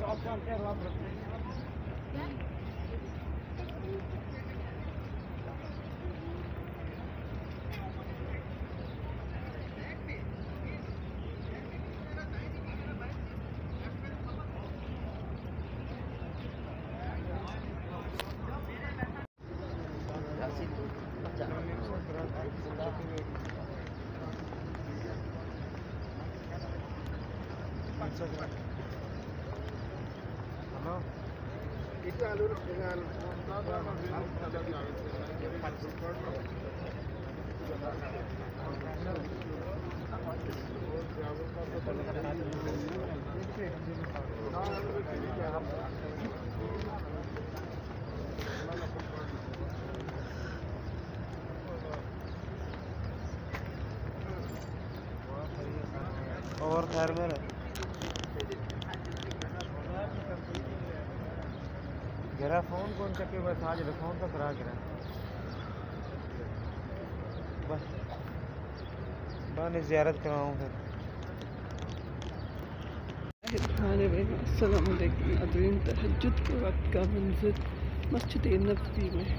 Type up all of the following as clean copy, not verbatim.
और खैर मेरे गिरा फोन कौन चक्के बस आज फोन तो करा गिरा बस मैं ज़ियारत कराऊँ फिर। अस्सलाम वालेकुम नाज़रीन, तहज्जुद के वक्त का मंज़र मस्जिद नबवी में।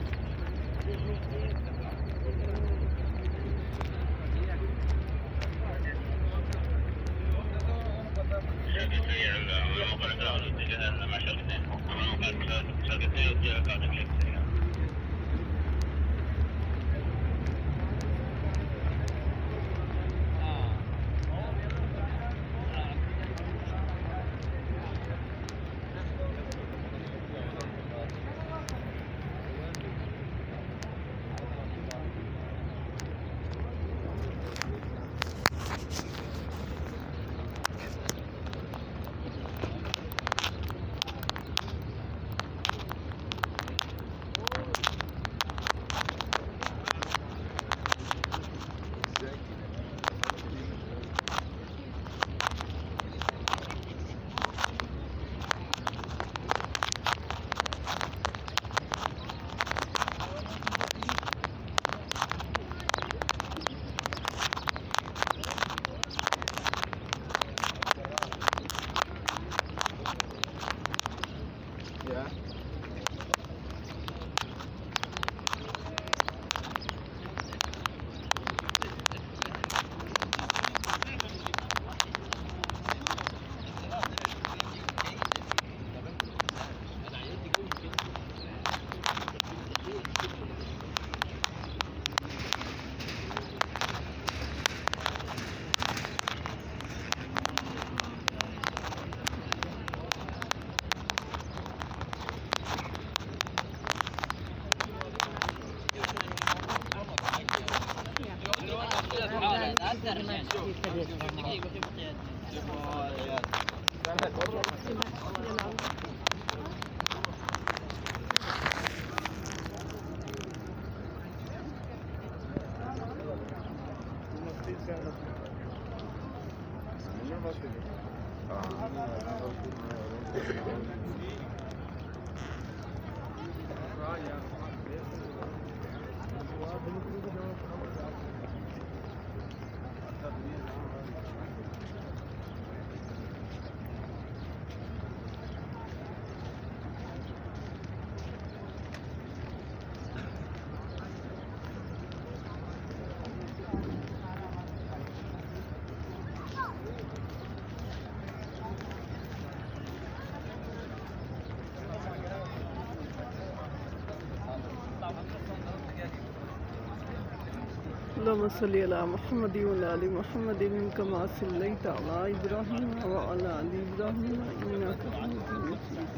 اللهم صل على محمد وعلى آل محمد كما صليت على إبراهيم وعلى آل إبراهيم إنك حميد مجيد.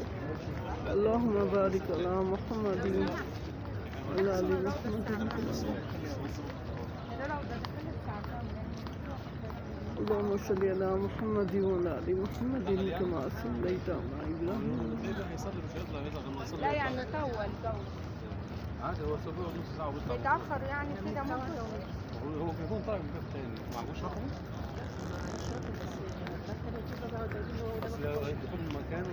اللهم بارك على محمد وعلى آل محمد اللهم صل على محمد وعلى آل محمد كما صليت على إبراهيم. لا يعني طول عادي، هو سبوع نص ساعة وبيطلع بيتأخر يعني كده ممكن. هو بيكون طالع من باب تاني، معهوش رقمه؟ بس لو هيدخل مكانه